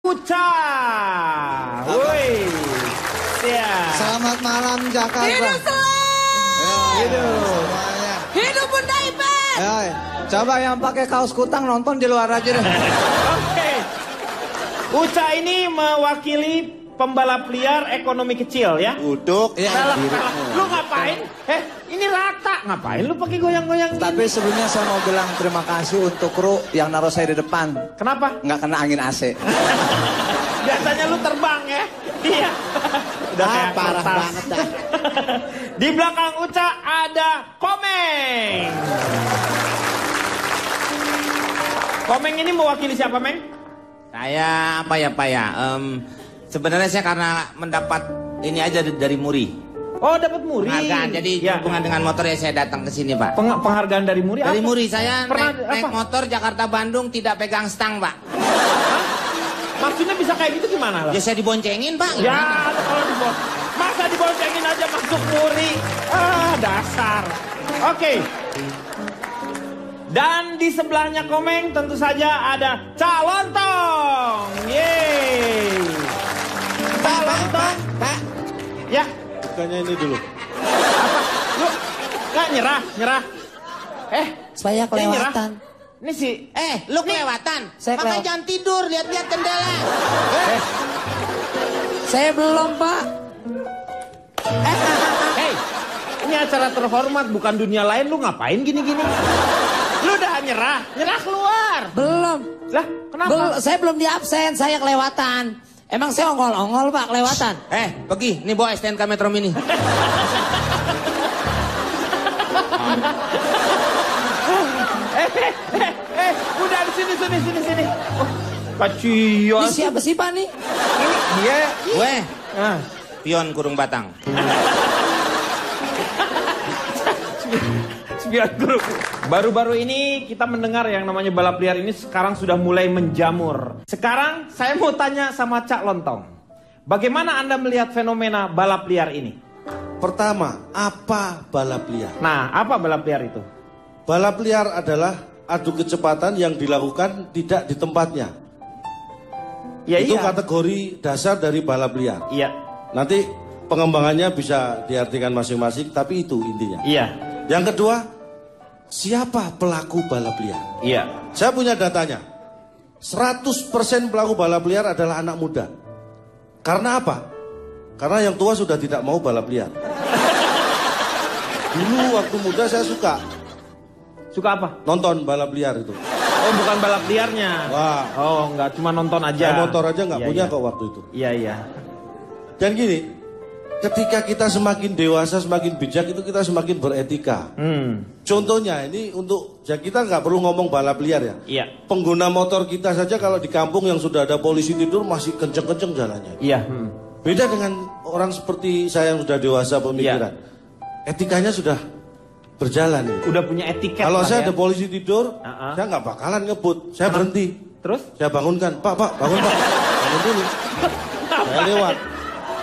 Uca. Woi. Siap. Selamat malam Jakarta. Hidup Selain. Hidup. Hidup Bunda Ipet. Coba yang pakai kaos kutang nonton di luar aja deh. Oke. Uca ini mewakili pembalap liar ekonomi kecil ya. Uduk. Salah. Lu ngapain? Ini rata. Ngapain lu pakai goyang-goyang gini? Tapi sebelumnya saya mau bilang terima kasih untuk kru yang naruh saya di depan. Kenapa? Nggak kena angin AC. Biasanya lu terbang ya. Iya. Udah kayak parah kertas. banget dah. Di belakang Uca ada Komeng. Komeng ini mewakili siapa, Meng? Saya apa ya Pak ya? Sebenarnya saya karena mendapat ini aja dari Muri. Oh, dapat Muri. Penghargaan. Jadi ya. hubungan dengan motor ya saya datang ke sini Pak. Penghargaan dari Muri Dari apa? Muri saya Pernah naik apa? motor Jakarta Bandung tidak pegang stang Pak. Maksudnya bisa kayak gitu gimana lah? Ya saya diboncengin Pak. Ya, Gimana? kalau masa diboncengin aja masuk Muri. Dasar. Oke. Dan di sebelahnya Komeng tentu saja ada Cak Lontong. Yeay. Cak Lontong. Pak. Ya. Bukannya ini dulu. Apa? Lu nggak nyerah? Saya kelewatan. Ini sih. Lu kelewatan. Saya Makanya kelewat. jangan tidur, lihat-lihat jendela. Saya belum, Pak. Hei, ini acara terhormat bukan dunia lain. Lu ngapain gini-gini? Lu udah nyerah keluar. Belum. Lah, kenapa? Saya belum di absen, saya kelewatan. Emang saya ongol-ongol, Pak, kelewatan. Pergi, nih bawa STNK Metro Mini. Udah di sini. Oh, kacau. Ini siapa sih, Pak, nih? Ini dia. Gue, Ah. pion kurung batang. Grup. Baru-baru ini kita mendengar yang namanya balap liar ini sekarang sudah mulai menjamur. Sekarang saya mau tanya sama Cak Lontong. Bagaimana Anda melihat fenomena balap liar ini? Pertama, apa balap liar? Nah, apa balap liar itu? Balap liar adalah adu kecepatan yang dilakukan tidak di tempatnya. Ya, Itu iya. kategori dasar dari balap liar. Iya. Nanti pengembangannya bisa diartikan masing-masing, tapi itu intinya. Iya. Yang kedua, siapa pelaku balap liar? Iya. Saya punya datanya. 100% pelaku balap liar adalah anak muda. Karena apa? Karena yang tua sudah tidak mau balap liar. Dulu waktu muda saya suka Suka apa? nonton balap liar itu. Oh, bukan balap liarnya. Wah. Oh, enggak, cuma nonton aja. Saya motor aja nggak Iya, punya iya. kok waktu itu. Iya. Dan gini, ketika kita semakin dewasa, semakin bijak itu kita semakin beretika. Contohnya ini untuk, ya kita nggak perlu ngomong balap liar ya. Iya. Pengguna motor kita saja kalau di kampung yang sudah ada polisi tidur masih kenceng-kenceng jalannya. Iya. Beda dengan orang seperti saya yang sudah dewasa pemikiran. Etikanya sudah berjalan. Gitu. Udah punya etiket. Kalau lah saya ya. ada polisi tidur, saya nggak bakalan ngebut. Saya berhenti. Terus? Saya bangunkan, Pak, bangun Pak. Bangun dulu. Saya lewat.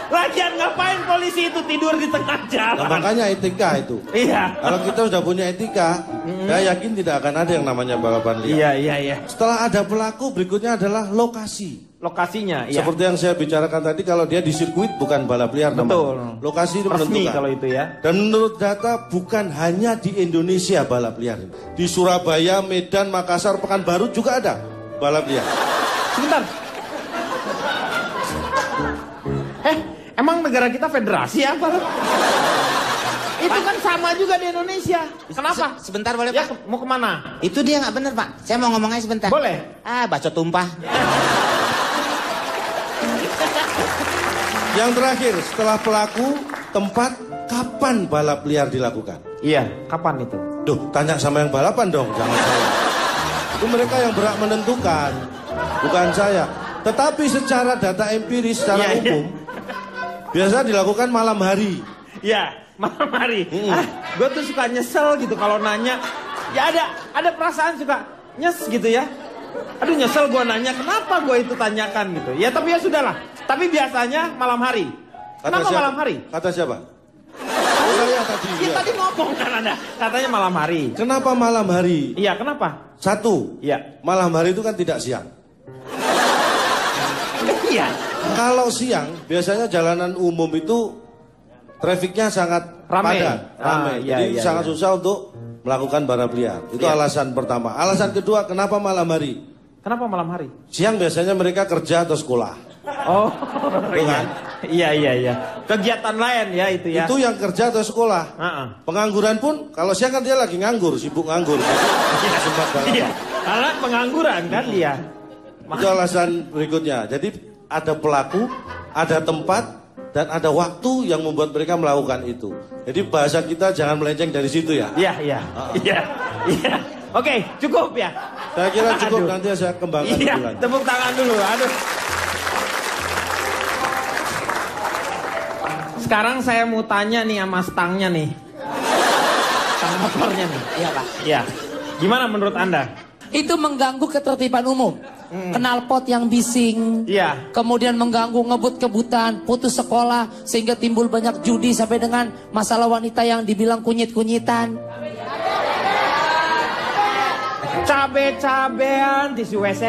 Lagian ngapain polisi itu tidur di tengah Nah, jalan? makanya etika itu. Iya. Kalau kita sudah punya etika, saya yakin tidak akan ada yang namanya balapan liar. Iya. Setelah ada pelaku, berikutnya adalah lokasi. Lokasinya, iya. Seperti yang saya bicarakan tadi, kalau dia di sirkuit bukan balap liar Betul. namanya. Lokasi itu Resmi menentukan. kalau itu ya. Dan menurut data bukan hanya di Indonesia balap liar. Di Surabaya, Medan, Makassar, Pekanbaru juga ada balap liar. Sebentar. Emang negara kita federasi apa? Itu kan sama juga di Indonesia. Kenapa? Sebentar boleh Ya, Pak? mau kemana? Itu dia nggak bener Pak. Saya mau ngomongnya sebentar. Boleh. Bacot tumpah. Yang terakhir, setelah pelaku, tempat, kapan balap liar dilakukan? Iya, kapan itu? Duh, tanya sama yang balapan dong, jangan saya. Itu mereka yang berhak menentukan, bukan saya. Tetapi secara data empiris, secara Iya, iya. umum, biasa dilakukan malam hari. Iya, malam hari. Gue tuh suka nyesel gitu kalau nanya. Ya ada perasaan suka nyes gitu ya. Aduh nyesel gue nanya, kenapa gue itu tanyakan gitu. Ya tapi ya sudahlah. Tapi biasanya malam hari. Kenapa siapa? malam hari? Kata siapa? Oh, saya tadi. Ya, Ya. tadi ngomong kan Anda. Katanya malam hari. Kenapa malam hari? Iya, kenapa? Satu, Iya. malam hari itu kan tidak siang. Iya. Kalau siang biasanya jalanan umum itu trafiknya sangat Ramai. padat, ramai. Iya, Jadi iya, sangat iya. susah untuk melakukan balap liar. Itu Iya. alasan pertama. Alasan kedua, kenapa malam hari? Kenapa malam hari? Siang biasanya mereka kerja atau sekolah. Oh, Iya kan? iya. Kegiatan lain ya itu ya. Itu yang kerja atau sekolah. Heeh. Pengangguran pun, kalau siang kan dia lagi nganggur, sibuk nganggur. Jadi sempat balap. Iya. Karena pengangguran kan dia. Itu alasan berikutnya. Jadi ada pelaku, ada tempat, dan ada waktu yang membuat mereka melakukan itu. Jadi bahasa kita jangan melenceng dari situ ya. Iya. Oke, cukup ya. Saya kira cukup, Aduh. nanti saya kembangkan Iya, lebih lanjut. tepuk tangan dulu. Aduh. Sekarang saya mau tanya nih sama stangnya nih. Stang motornya nih. Iya Pak. Iya. Gimana menurut Anda? Itu mengganggu ketertiban umum. Knalpot yang bising. Iya. Kemudian mengganggu ngebut-kebutan, putus sekolah. Sehingga timbul banyak judi sampai dengan masalah wanita yang dibilang kunyit-kunyitan. Cabe-cabean tisu WC.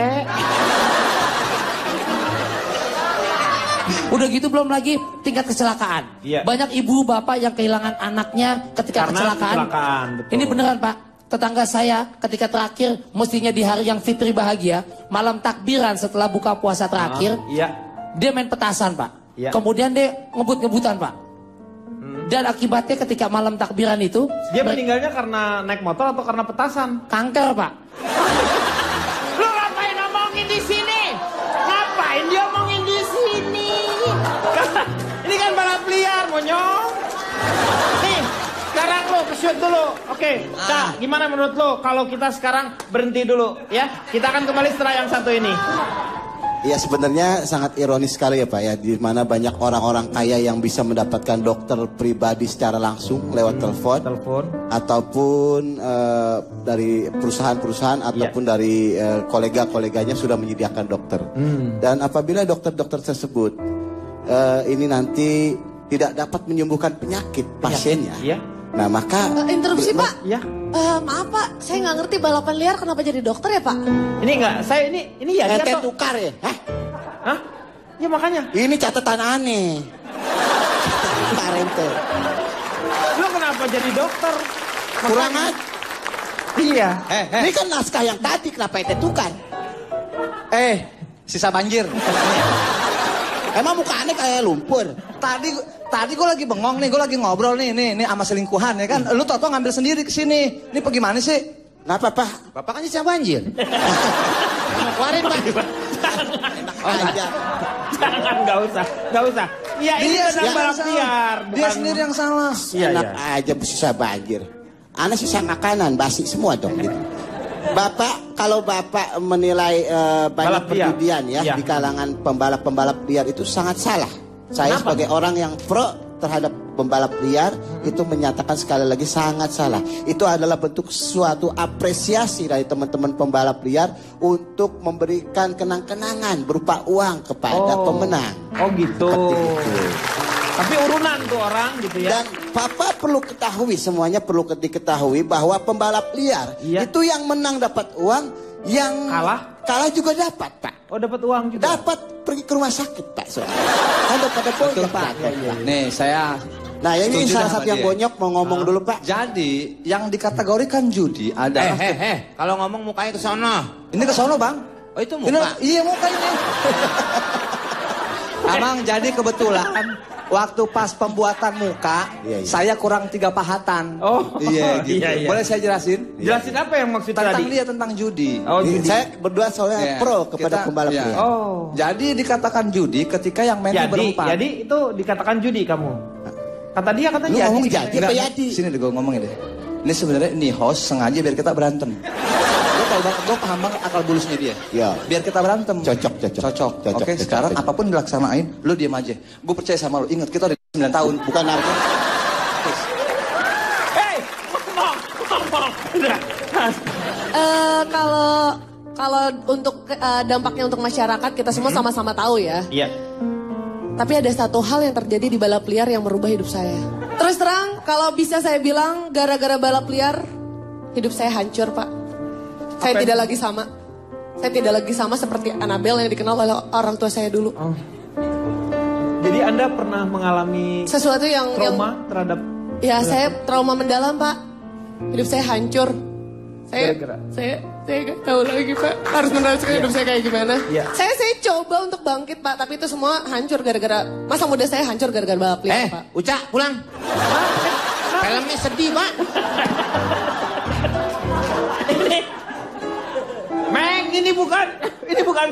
Udah gitu belum lagi tingkat kecelakaan. Iya. Banyak ibu bapak yang kehilangan anaknya ketika Karena kecelakaan. betul. Ini beneran Pak. Tetangga saya ketika terakhir mestinya di hari yang fitri bahagia, malam takbiran setelah buka puasa terakhir, Iya. dia main petasan Pak. Iya. Kemudian dia ngebut-ngebutan Pak. Dan akibatnya ketika malam takbiran itu Dia meninggalnya karena naik motor atau karena petasan? kanker Pak. Lu ngapain ngomongin di sini? Ngapain dia ngomongin di sini? Ini kan balap liar, monyong. Nih, sekarang lo shoot dulu. Oke, Cak, gimana menurut lo kalau kita sekarang berhenti dulu ya? Kita akan kembali setelah yang satu ini. Ya sebenarnya sangat ironis sekali ya Pak ya, di mana banyak orang-orang kaya yang bisa mendapatkan dokter pribadi secara langsung lewat telepon ataupun dari perusahaan-perusahaan ataupun dari kolega-koleganya sudah menyediakan dokter. Dan apabila dokter-dokter tersebut ini nanti tidak dapat menyembuhkan penyakit pasiennya, nah maka Interupsi Pak. Ya. Maaf Pak, saya nggak ngerti balapan liar kenapa jadi dokter ya Pak? Ini enggak, saya ini ya dia ente atau... tukar ya? Hah? Ya makanya. Ini catatan aneh. Tukar ente. Lu kenapa jadi dokter? Kurang aja. Iya. Ini kan naskah yang tadi, kenapa ente tukar? Sisa banjir. Emang muka aneh kayak lumpur? Tadi gue lagi bengong nih, gue lagi ngobrol nih sama selingkuhan ya kan. Lu tau ngambil sendiri ke sini. Ini pergi mana sih? Kenapa Pak? Bapak kan sisa banjir. Keluarin Pak. Enak aja. Jangan, nggak usah. Iya, ini tentang balap liar. Dia sendiri yang salah. Iya, Enak aja sisa banjir. Aneh sisa makanan, basi semua dong gitu. Bapak, kalau Bapak menilai banyak Balap liar. perjudian ya di kalangan pembalap-pembalap liar itu sangat salah. Saya Kenapa? sebagai orang yang pro terhadap pembalap liar itu menyatakan sekali lagi sangat salah. Itu adalah bentuk suatu apresiasi dari teman-teman pembalap liar untuk memberikan kenang-kenangan berupa uang kepada pemenang. Oh gitu. Seperti itu. Tapi urunan tuh orang gitu ya. Dan Papa perlu ketahui, semuanya perlu diketahui bahwa pembalap liar itu yang menang dapat uang, yang kalah juga dapat Pak. Oh dapat uang juga. Dapat pergi ke rumah sakit Pak. Ada pada bonyok Pak. Nih saya. Nah ini setuju salah sama satu yang dia. bonyok mau ngomong dulu Pak. Jadi yang dikategorikan judi adalah Kalau ngomong mukanya ke sono. ini ke sono Bang. Oh itu muka. Iya muka ini. Abang jadi kebetulan waktu pas pembuatan muka saya kurang 3 pahatan. Oh. Iya gitu. Iya. Boleh saya jelasin? Jelasin apa yang maksud Tentang tadi? dia tentang judi. Oh judi. Saya berdua soalnya pro kepada pembalap liar. Oh. Jadi dikatakan judi ketika yang main itu berempat. Jadi itu dikatakan judi kamu. Kata dia katanya Lu ngomong jadi apa Enggak, jadi? sini deh gue ngomongin deh. Ini sebenarnya nih host sengaja biar kita berantem. Gue paham banget akal bulusnya dia. Ya. Biar kita berantem. Cocok. Oke, sekarang apapun dilaksanain, lu diam aja. Gue percaya sama lu. Ingat kita udah 9 tahun. Bukan narko. Hei, ngomong. Udah. Kalau untuk dampaknya untuk masyarakat kita semua sama-sama tahu ya. Iya. Tapi ada satu hal yang terjadi di balap liar yang merubah hidup saya. Terus terang, kalau bisa saya bilang gara-gara balap liar hidup saya hancur Pak. Saya tidak lagi sama. Saya tidak lagi sama seperti Annabelle yang dikenal oleh orang tua saya dulu. Oh. Jadi Anda pernah mengalami Sesuatu yang trauma terhadap... Ya, saya trauma mendalam, Pak. Hidup saya hancur. Gara-gara? Saya gak tahu lagi, Pak. Harus meneruskan hidup saya kayak gimana. Iya. Saya coba untuk bangkit, Pak. Tapi itu semua hancur gara-gara... Masa muda saya hancur gara-gara balap liar, Pak. Uca, pulang. Filmnya sedih, Pak. Meng, ini bukan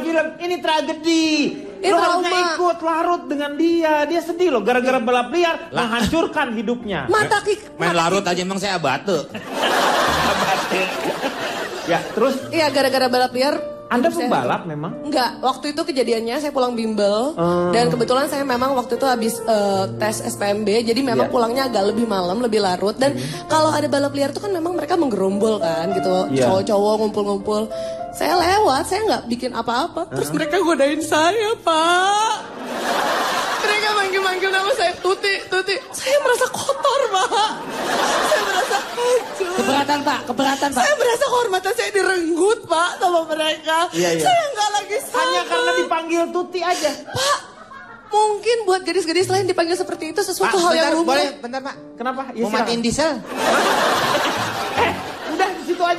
film, ini tragedi. Ini Lo trauma. harusnya ikut larut dengan dia. Dia sedih loh gara-gara balap liar menghancurkan hidupnya. Main larut aja emang saya batu. Ya, terus Iya, gara-gara balap liar. Anda hidup saya pembalap hancur. memang? Enggak, waktu itu kejadiannya saya pulang bimbel. Dan kebetulan saya memang waktu itu habis tes SPMB. Jadi memang Iya. pulangnya agak lebih malam, lebih larut. Dan kalau ada balap liar itu kan memang mereka menggerombol kan gitu. Iya. Cowok-cowok ngumpul-ngumpul. Saya lewat, saya nggak bikin apa-apa. Terus mereka godain saya, Pak. Mereka manggil-manggil nama saya, Tuti. Saya merasa kotor, Pak. Saya merasa hancur. Keberatan Pak. Saya merasa kehormatan saya direnggut, Pak, sama mereka. Iya. Saya nggak lagi sama. Hanya karena dipanggil Tuti aja. Pak, mungkin buat gadis-gadis lain dipanggil seperti itu sesuatu hal yang lumrah. boleh, bentar, Pak. Kenapa? Mau matiin diesel? Udah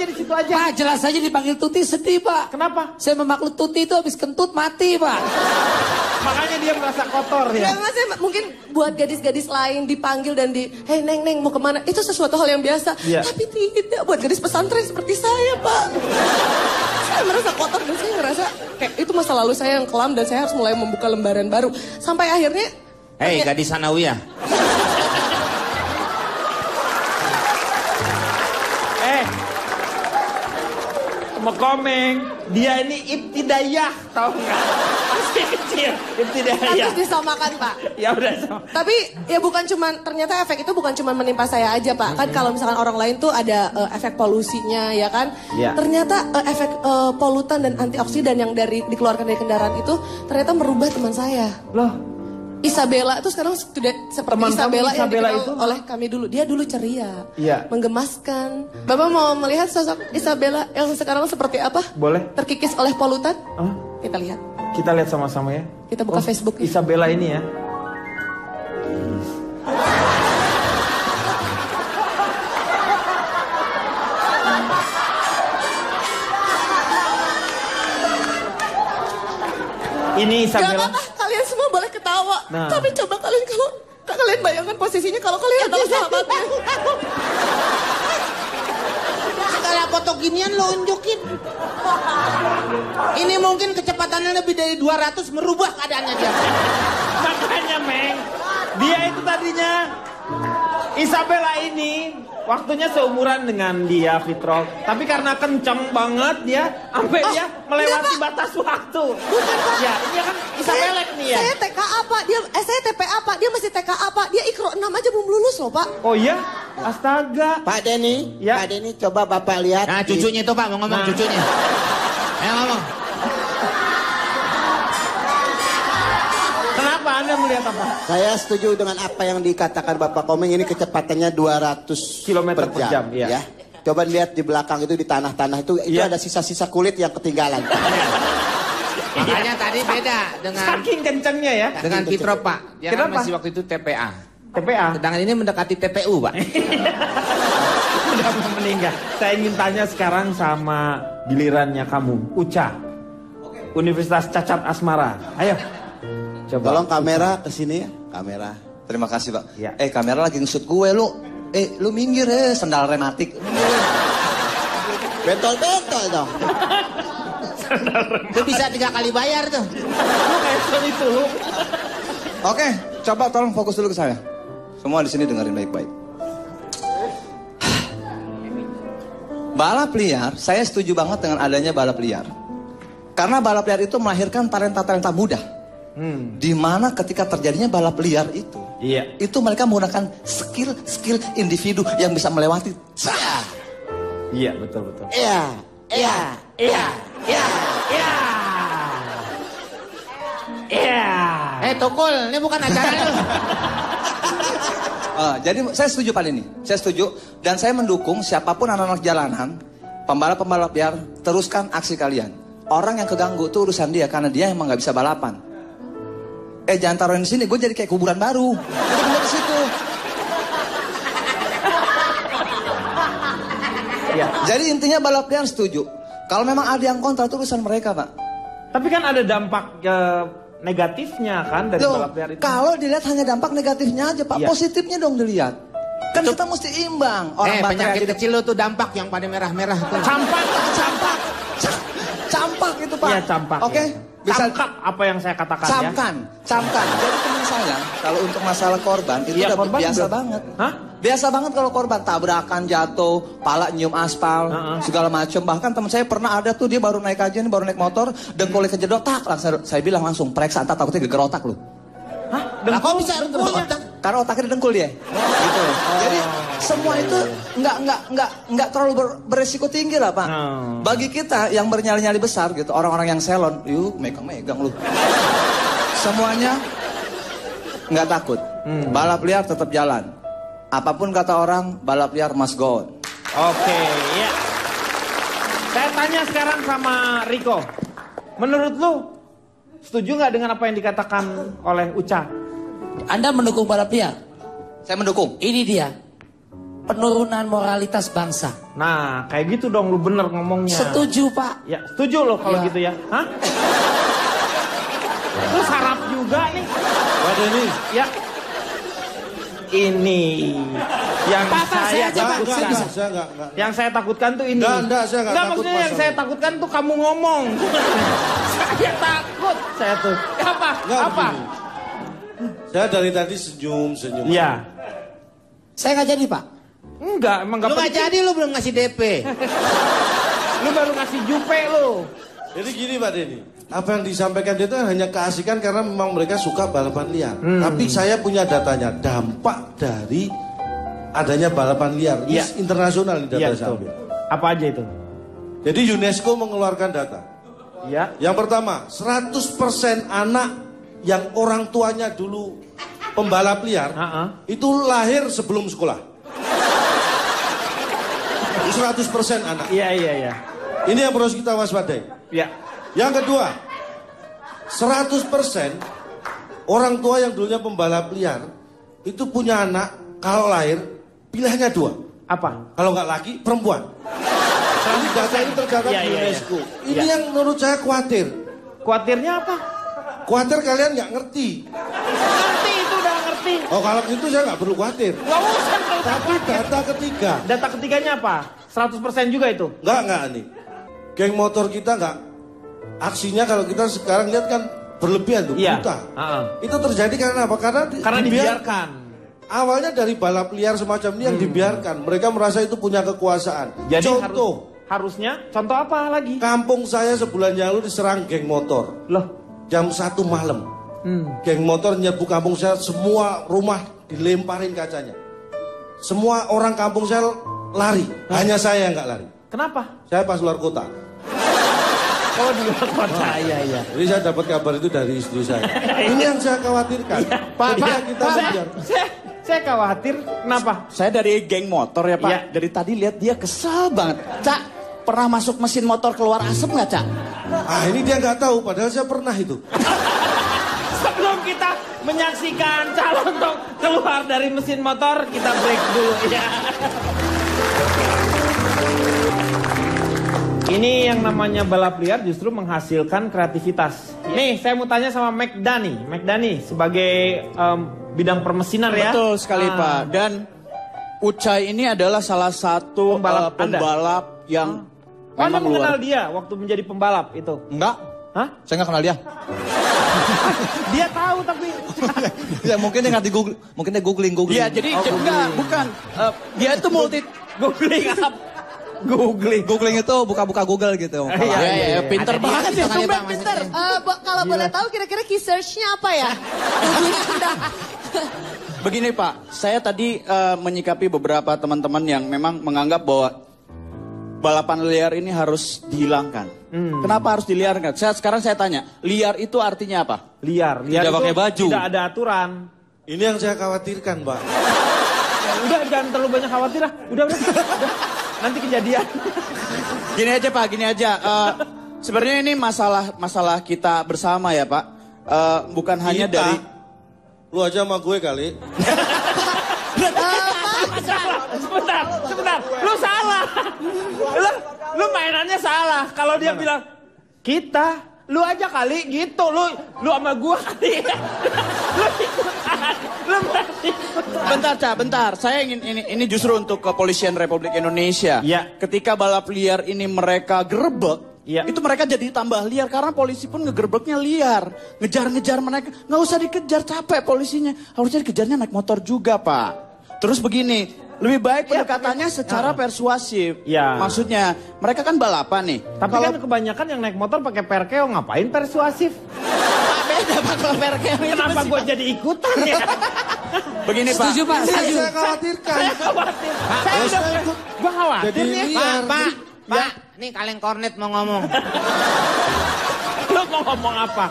di situ aja. Pak, jelas saja dipanggil Tuti sedih, Pak. Kenapa? Saya memakluk Tuti itu habis kentut mati, Pak. Makanya dia merasa kotor Ya, ya. maksudnya mungkin buat gadis-gadis lain dipanggil dan hei Neng mau kemana? Itu sesuatu hal yang biasa. Iya. Tapi tidak buat gadis pesantren seperti saya, Pak. Saya merasa kotor dan saya ngerasa kayak itu masa lalu saya yang kelam dan saya harus mulai membuka lembaran baru. Sampai akhirnya Hei, gadis Sanawiyah. Komeng, dia ini ibtidayah, tahu nggak? Masih kecil, ibtidayah. harus disamakan, Pak. Ya udah sama. Tapi ya bukan cuman, ternyata efek itu bukan cuma menimpa saya aja, Pak. Kan kalau misalkan orang lain tuh ada efek polusinya, ya kan? Iya. Ternyata efek polutan dan antioksidan yang dikeluarkan dari kendaraan itu ternyata merubah teman saya. Loh, Isabella itu sekarang sudah seperti Teman kamu Isabella yang Isabella dikenal itu? oleh kami dulu. Dia dulu ceria, Iya. menggemaskan. Bapak mau melihat sosok Isabella yang sekarang seperti apa? boleh? Terkikis oleh polutan? Oh, Kita lihat. kita lihat sama-sama ya. Kita buka Facebook. Isabella ini ya. Ini Gak Isabella. apa-apa, kalian semua boleh ketawa. Nah. Tapi coba kalian bayangkan posisinya kalau kalian adalah sahabatnya. Segala foto ginian lo unjukin. Ini mungkin kecepatannya lebih dari 200 merubah keadaannya dia. Makanya Meng, dia itu tadinya Isabella ini waktunya seumuran dengan dia Fitrol, tapi karena kenceng banget dia sampai dia melewati Pak. batas waktu. Bukan, Pak. Ya, ini kan Isabella nih ya. Saya TKA, Pak. Saya TPA, Pak. Dia masih TKA, Pak. Dia Ikro 6 aja belum lulus loh, Pak. Oh iya? Astaga. Pak Denny, Ya. Pak Denny coba Bapak lihat. Nah, cucunya itu Pak, mau ngomong Nah. cucunya. Ayo ngomong. Kenapa Anda melihat apa? Saya setuju dengan apa yang dikatakan Bapak Komeng, ini kecepatannya 200 Kilometer per jam, iya. ya. Coba lihat di belakang itu di tanah-tanah itu Iya. ada sisa-sisa kulit yang ketinggalan. Makanya tadi beda dengan Saking kencengnya ya. dengan Fitro Pak. Dia kan Kenapa? masih waktu itu TPA. TPA. Sedangkan ini mendekati TPU Pak. Udah mau meninggal. Saya ingin tanya sekarang sama gilirannya kamu, Uca. Universitas Cacat Asmara. Ayo. Coba. Tolong kamera ke sini ya, kamera. Terima kasih, Pak. Ya. Kamera lagi nge-shoot gue, lu. Lu minggir sendal rematik. Bentol-bentol dong. Itu bisa 3 kali bayar tuh. Lu kayak Sony tuh. Oke, coba tolong fokus dulu ke saya. Semua di sini dengerin baik-baik. Balap liar, saya setuju banget dengan adanya balap liar. Karena balap liar itu melahirkan talenta-talenta muda. Di mana ketika terjadinya balap liar itu, Iya. itu mereka menggunakan skill individu yang bisa melewati. Iya, betul. Iya, iya. Iya. Tukul, ini bukan acara lu. Jadi saya setuju Pak Denny, saya setuju dan saya mendukung siapapun anak-anak jalanan, pembalap-pembalap liar, teruskan aksi kalian. orang yang keganggu tuh urusan dia karena dia emang nggak bisa balapan. Jangan taruhin di sini, gue jadi kayak kuburan baru. Gue di situ. Ya. Jadi intinya balap liar setuju. Kalau memang ada yang kontra itu urusan mereka, Pak. Tapi kan ada dampak negatifnya kan dari balap liar itu. Kalau dilihat hanya dampak negatifnya aja, Pak. Iya. Positifnya dong dilihat. Kan kita mesti imbang. Penyakit kecil lo tuh dampak yang pada merah-merah tuh. Campak itu, Pak. Iya, campak. Oke. Ya. Bisa Campak apa yang saya katakan camkan. Jadi teman saya kalau untuk masalah korban itu Iya, udah korban biasa udah. banget. Hah? Biasa banget kalau korban tabrakan, jatuh, pala nyium aspal, segala macam. Bahkan teman saya pernah ada tuh dia baru naik aja nih, baru naik motor, dengkulnya kejedot, tak langsung saya bilang langsung periksa, tak takutnya geger otak lu. Hah? Lah kok bisa dengkulnya? Karena otaknya dengkul dia. Gitu. Jadi semua itu nggak terlalu beresiko tinggi lah, Pak. Bagi kita yang bernyali-nyali besar gitu, orang-orang yang salon, yuk megang-megang lu. Semuanya nggak takut. Balap liar tetap jalan. Apapun kata orang, balap liar must go on. Oke, ya. Saya tanya sekarang sama Riko. Menurut lu, setuju nggak dengan apa yang dikatakan oleh Uca? Anda mendukung balap liar? Saya mendukung. Ini dia. Penurunan moralitas bangsa. Nah, kayak gitu dong lu bener ngomongnya. Setuju, Pak. Ya, setuju loh kalau Ya. gitu ya. Hah? Lu sarap juga nih. Pak Denny. Ya. Ini yang saya takutkan. Saya enggak. Yang saya takutkan tuh ini. Enggak, saya enggak takut maksudnya yang masalah. saya takutkan tuh kamu ngomong. Saya takut. Saya tuh. Apa? Enggak Apa? begini. Saya dari tadi senyum. Iya. Saya nggak jadi, Pak. Enggak, emang enggak Lu nggak jadi, lu belum ngasih DP. Lu baru ngasih jupe lu. Jadi gini Pak Denny, apa yang disampaikan itu hanya keasikan karena memang mereka suka balapan liar. Tapi saya punya datanya, dampak dari adanya balapan liar. Ini Iya. internasional ini data Iya, saya. betul. Apa aja itu? Jadi UNESCO mengeluarkan data. Iya. Yang pertama, 100% anak yang orang tuanya dulu pembalap liar, itu lahir sebelum sekolah. 100% anak. Iya. Ini yang harus kita waspadai. Iya. Yang kedua, 100% orang tua yang dulunya pembalap liar itu punya anak kalau lahir pilihannya 2. Apa? Kalau nggak laki, perempuan. Ini data ini tercatat Iya, di iya, UNESCO. iya. Ini Iya. yang menurut saya khawatir. Khawatirnya apa? Khawatir kalian nggak ngerti. Ngerti itu udah ngerti. Oh kalau gitu saya nggak perlu khawatir. Gak usah kalau Tapi data ketiga, data ketiganya apa? 100% juga itu? nggak nih. Geng motor kita nggak, aksinya kalau kita sekarang lihat kan berlebihan tuh, Iya. brutal. Heeh. Itu terjadi karena apa? Karena Dibiarkan. Awalnya dari balap liar semacam ini yang dibiarkan. Mereka merasa itu punya kekuasaan. Jadi Contoh, harusnya contoh apa lagi? kampung saya sebulan yang lalu diserang geng motor. Loh. Jam 1 malam. Geng motor nyerbu kampung saya, semua rumah dilemparin kacanya. Semua orang kampung saya lari. Hanya saya yang nggak lari. Kenapa? Saya pas luar kota. Oh di luar kota. Iya. Jadi saya dapat kabar itu dari istri saya. Ini yang saya khawatirkan. Pak, Kita biar. saya khawatir. Kenapa? Saya dari geng motor ya Pak. Iya. Dari tadi lihat dia kesal banget. Cak, pernah masuk mesin motor keluar asap nggak Cak? Ah ini dia nggak tahu, padahal saya pernah itu. Sebelum kita menyaksikan calon untuk keluar dari mesin motor, kita break dulu ya. Ini yang namanya balap liar justru menghasilkan kreativitas. Nih, saya mau tanya sama McDani. McDani sebagai bidang permesinan ya. Betul sekali Pak. Dan Ucai ini adalah salah satu Pembalap Anda? pembalap yang Anda memang mengenal luar. dia waktu menjadi pembalap itu? Enggak, Hah? saya nggak kenal dia. Dia tahu tapi Ya mungkin dia nggak di Google, mungkin dia googling. Iya, jadi enggak, bukan. Dia itu multi. googling apa? Googling. itu buka-buka Google gitu. Iya, pinter Ada dia, banget ya, hitungannya, tumben Pak, pinter. Kalau boleh tahu kira-kira key search-nya apa ya? Begini Pak, saya tadi menyikapi beberapa teman-teman yang memang menganggap bahwa balapan liar ini harus dihilangkan. Kenapa harus diliarkan? Sekarang saya tanya, liar itu artinya apa? Liar Tidak itu pakai baju. Tidak ada aturan. Ini yang saya khawatirkan, Mbak. Ya, udah jangan terlalu banyak khawatir lah. Udah. Nanti kejadian. Gini aja Pak, gini aja. Sebenarnya ini masalah kita bersama ya Pak. Bukan hanya Kita? dari... Lu aja sama gue kali. Sebentar. Lu salah. Lu mainannya salah. Kalau dia bilang kita, lu aja kali gitu. Lu sama gua kali. Lu ikutan. Lu berarti. Bentar. Saya ingin ini justru untuk Kepolisian Republik Indonesia. Ya. Ketika balap liar ini mereka gerebek, itu mereka jadi tambah liar karena polisi pun ngegerebeknya liar. Ngejar-ngejar mereka, nggak usah dikejar, capek polisinya. Harusnya dikejarnya naik motor juga, Pak. Terus begini, lebih baik pendekatannya secara persuasif. Ya. Maksudnya, mereka kan balapan nih. Tapi kan kebanyakan yang naik motor pakai perkeo, ngapain persuasif? Beda Pak kalau perkeo. Kenapa gue jadi ikutan ya? Begini Pak. Setuju Pak, setuju. Saya khawatirkan. Gue khawatir Jadi nih. liar. Pak, nih kaleng kornet mau ngomong. Lu mau ngomong apa?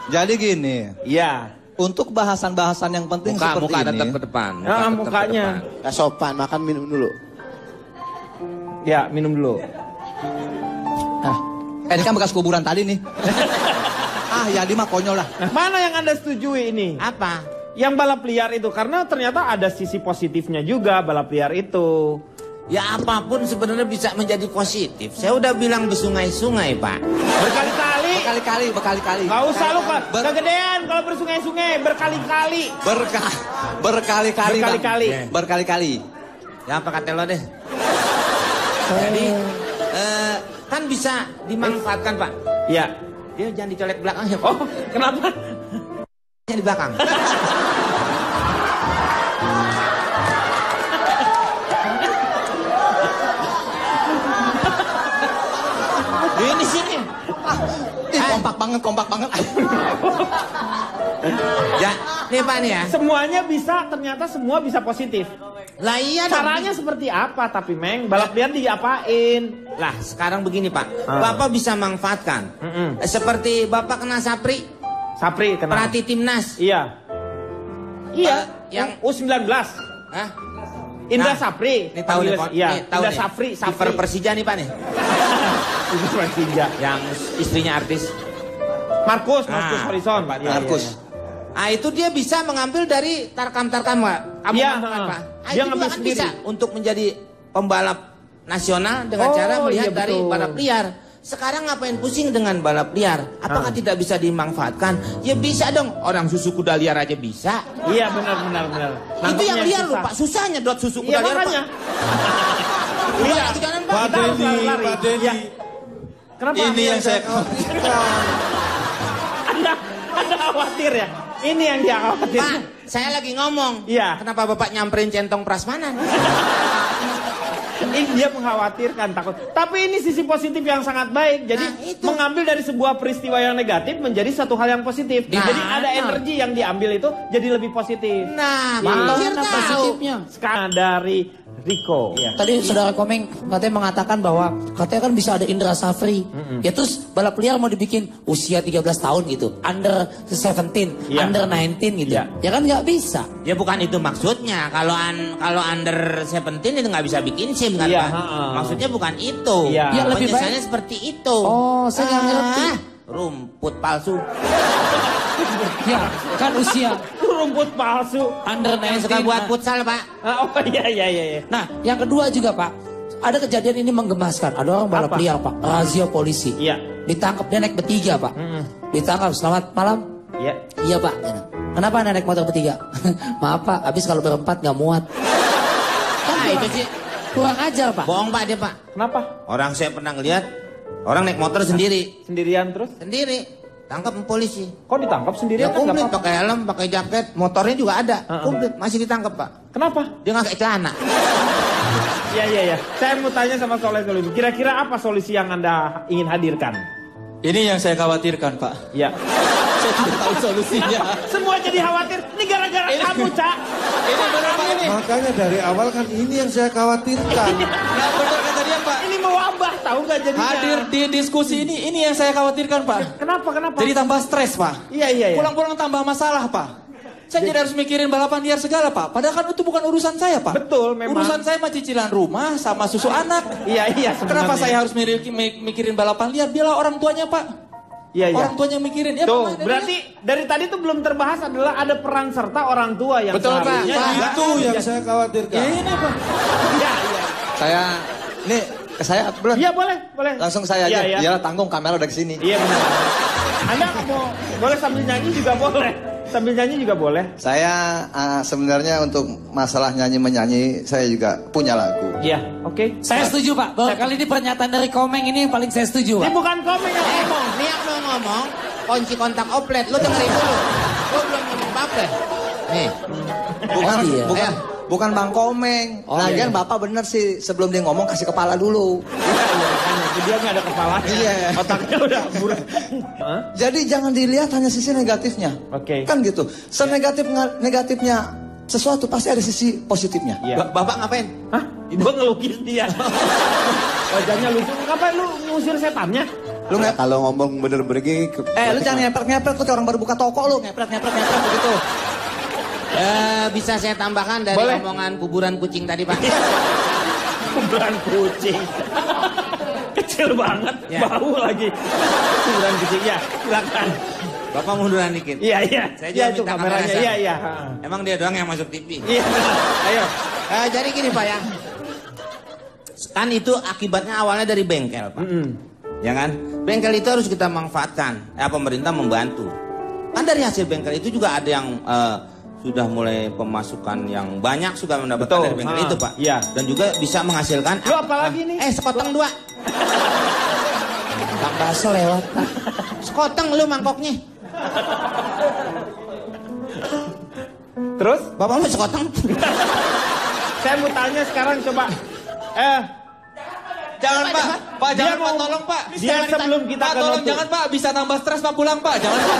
Jadi gini, Iya. untuk bahasan-bahasan yang penting seperti Muka ini. tetap ke depan. Ah, tetap ke mukanya. depan. Gak sopan, makan minum dulu. Ya, minum dulu. Ini kan bekas kuburan tadi nih. Ya di mah konyol lah. Mana yang Anda setujui ini? Apa? Yang balap liar itu, karena ternyata ada sisi positifnya juga balap liar itu. Ya apapun sebenarnya bisa menjadi positif. Saya udah bilang bersungai-sungai, Pak. Berkali-kali. Berkali-kali. Gak usah lu, kegedean kalau bersungai-sungai. Berkali-kali. Berkali-kali. Ya apa kata lo deh? Jadi kan bisa dimanfaatkan, Pak. Iya. Dia jangan dicolek belakangnya, Pak. Oh, kenapa? Di belakang. Ini sini. Kompak banget. Ya, nih Pak nih ya. Semuanya bisa, ternyata semua bisa positif. Lah iya dong. Caranya seperti apa tapi Meng? Balap liar diapain? Lah sekarang begini Pak. Bapak bisa manfaatkan. Seperti Bapak kena Sapri. Sapri kenapa? Pelatih timnas. Iya. Iya, yang U19. Hah? Indra Nah, Sapri. Ini tahu nih, Iya, nih, tahu Indra nih. Sapri. Kiper Persija nih Pak nih. Indra Persija. Yang istrinya artis. Markus Nah, Horizon. Pak Iya, Markus. iya. Ah itu dia bisa mengambil dari tarkam-tarkam Pak. Kamu Iya, manfaat, Pak. dia Itu ngambil juga kan sendiri. bisa untuk menjadi pembalap nasional dengan Oh, cara melihat iya, dari betul. balap liar. Sekarang ngapain pusing dengan balap liar? Apakah tidak bisa dimanfaatkan? Ya bisa dong. Orang susu kuda liar aja bisa. Iya benar. Itu yang Nangkepnya liar loh susah. Pak. Susah nyedot susu Iya kuda liar makanya. Pak. Iya. Jangan Pak. Pak Kita harus Denny, lari. Pak Denny. Iya. Kenapa? Ini yang saya khawatirkan. Anda khawatir ya? Ini yang dia khawatir. Pak, saya lagi ngomong. Iya. Kenapa Bapak nyamperin centong prasmanan? Ini dia mengkhawatirkan takut. Tapi ini sisi positif yang sangat baik. Jadi Nah, itu. mengambil dari sebuah peristiwa yang negatif menjadi satu hal yang positif. Nah. Jadi ada energi yang diambil itu jadi lebih positif. Nah, Mana pikir tahu. positifnya? Sekarang dari Riko. Ya. Tadi saudara Komeng katanya mengatakan bahwa katanya kan bisa ada Indra Safri. Ya terus balap liar mau dibikin usia 13 tahun gitu. Under 17, Iya. under 19 gitu. Iya. Ya kan nggak bisa. Ya bukan itu maksudnya. Kalau under 17 itu nggak bisa bikin SIM kan Iya, Pak? ha-ha. Maksudnya bukan itu. Iya. Ya, lebih baik- Penjelasannya seperti itu. Oh, saya nggak ngerti. Rumput palsu. Ya kan usia Rumput palsu. under Yang 19. suka buat Nah. futsal Pak. Oh iya. Nah, yang kedua juga Pak, ada kejadian ini menggemaskan. Ada orang balap Apa? liar Pak, razia polisi. Iya. Ditangkap dia naik bertiga Pak. Ditangkap, selamat malam. Iya. Iya Pak. Kenapa Anda naik motor bertiga? Maaf Pak, habis kalau berempat nggak muat. Nah itu sih. Kurang ajar Pak. Bohong Pak dia Pak. Kenapa? Orang saya pernah ngeliat orang naik motor sendiri. Sendirian terus? Sendiri. Tangkap polisi. Kok ditangkap Dia sendirian? Kan nggak komplit apa-apa. pakai helm, pakai jaket, motornya juga ada. Komplit, masih ditangkap Pak. Kenapa? Dia nggak kayak celana. Iya. Saya mau tanya sama solusi. Kira-kira apa solusi yang Anda ingin hadirkan? Ini yang saya khawatirkan, Pak. Ya. Saya tidak tahu solusinya. Semua jadi khawatir. Ini gara-gara kamu, Cak. Ini benar Pak ini. Makanya dari awal kan ini yang saya khawatirkan. Nggak benar kata dia Pak. Ini mewabah, tahu nggak jadinya? Hadir di diskusi ini yang saya khawatirkan Pak. Kenapa? Jadi tambah stres Pak. Iya. Pulang-pulang tambah masalah Pak. Saya jadi harus mikirin balapan liar segala, Pak. Padahal kan itu bukan urusan saya, Pak. Betul, memang. Urusan saya mah cicilan rumah sama susu anak. Iya, sebenarnya. Kenapa saya harus mikirin balapan liar? Biarlah orang tuanya, Pak. Iya. Orang tuanya mikirin. Ya, tuh, Pak, berarti dari tadi tuh belum terbahas adalah ada peran serta orang tua yang betul, Pak. Itu yang saya khawatirkan. Ya, ini, Pak. Iya. Saya, ini ke saya belum? Iya, boleh. Langsung saya aja. Iya. Iyalah, tanggung kamera udah kesini. Iya, benar. Anda mau boleh sambil nyanyi juga boleh. Sambil nyanyi juga boleh. Saya sebenarnya untuk masalah nyanyi-menyanyi, saya juga punya lagu. Iya, oke. Saya setuju Pak, bahwa kali ini pernyataan dari Komeng ini yang paling saya setuju Ini Pak. bukan Komeng yang ngomong. Nih yang mau ngomong, kunci kontak oplet. Lu dengerin dulu. Lu belum ngomong apa-apa. Nih. Bukan Bang Komeng. Lagian Bapak bener sih, sebelum dia ngomong kasih kepala dulu. Dia nggak ada kepalanya. Iya. Otaknya udah buram. Jadi jangan dilihat hanya sisi negatifnya. Oke. Kan gitu. Negatifnya sesuatu pasti ada sisi positifnya. Iya. Bapak ngapain? Hah? Gua ngelukis dia. Wajahnya lucu. Ngapain lu ngusir setannya? Lu nggak? Kalau ngomong bener-bener gini. Lu jangan ngepret-ngepret, lu kayak orang baru buka toko lu, ngepret begitu. Bisa saya tambahkan dari omongan kuburan kucing tadi, Pak? Kuburan kucing. Kecil banget, bau lagi. Kuburan kucing, ya silakan. Bapak munduran dikit. Iya. Saya juga Itu minta kameranya, kamera, iya. Emang dia doang yang masuk TV. Iya, ayo. Jadi gini Pak ya. Kan itu akibatnya awalnya dari bengkel, Pak. Ya kan? Bengkel itu harus kita manfaatkan. Pemerintah membantu. Kan dari hasil bengkel itu juga ada yang sudah mulai pemasukan yang banyak sudah mendapatkan dari bengkel itu, Pak. Iya. Dan juga bisa menghasilkan. Lu apa lagi nih? Sekoteng 2. Kang Baso lewat Pak. Sekoteng lu mangkoknya. Terus? Bapak lu sekoteng. Saya mau tanya sekarang coba. Jangan Pak. Pak, jangan Dia Pak, mau- tolong Pak. Dia sebelum kita Pak, ke tolong Notu- jangan Pak, bisa nambah stres Pak pulang Pak. Jangan Pak.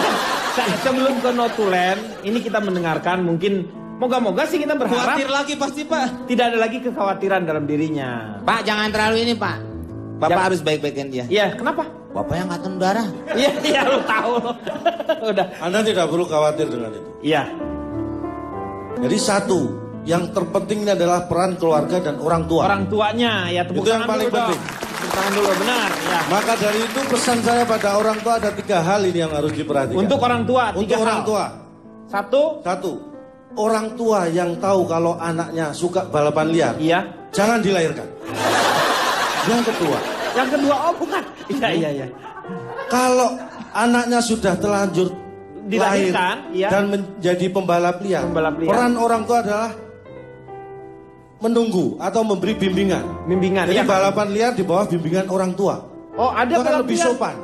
Sebelum ke Notulen, ini kita mendengarkan mungkin moga-moga sih kita berharap Khawatir lagi pasti Pak. tidak ada lagi kekhawatiran dalam dirinya. Pak jangan terlalu ini Pak. Bapak harus baik-baikin dia. Iya, kenapa? Bapak yang angkatan udara. Iya, lu tahu lo. Udah. Anda tidak perlu khawatir dengan itu. Iya. Jadi satu, yang terpenting adalah peran keluarga dan orang tua. Orang tuanya, ya tepuk Itu yang tangan paling dulu dong. penting. Tepuk tangan dulu, benar. Ya. Maka dari itu pesan saya pada orang tua ada 3 hal ini yang harus diperhatikan. Untuk orang tua, Untuk 3 orang hal. tua. Satu, orang tua yang tahu kalau anaknya suka balapan liar, Iya. jangan dilahirkan. Yang kedua, oh bukan. Iya. kalau anaknya sudah terlanjur Dilahirkan, lahir iya. dan menjadi pembalap liar, peran orang tua adalah menunggu atau memberi bimbingan. Jadi iya. balapan liar di bawah bimbingan orang tua. Oh, ada Itu kan balap lebih liar. sopan.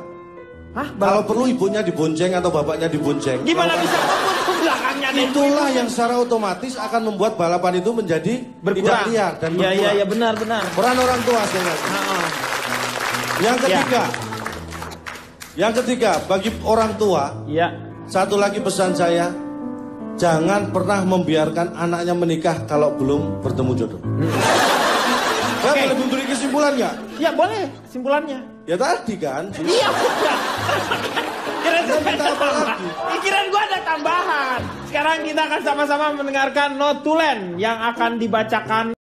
Hah? Kalau perlu ibunya dibonceng atau bapaknya dibonceng. Gimana Kalau- bisa kabur ke belakangnya? ada Itulah ibu-ibu? yang secara otomatis akan membuat balapan itu menjadi tidak Berkurang. liar dan berkurang. Iya, benar. Peran orang tua sebenarnya. Yang ketiga, bagi orang tua, satu lagi pesan saya, jangan pernah membiarkan anaknya menikah kalau belum bertemu jodoh. Saya boleh memberi kesimpulan nggak? Ya boleh, kesimpulannya. Ya tadi kan. Iya, udah. Kirain minta apa lagi? Kirain gua ada tambahan. Sekarang kita akan sama-sama mendengarkan Notulen yang akan dibacakan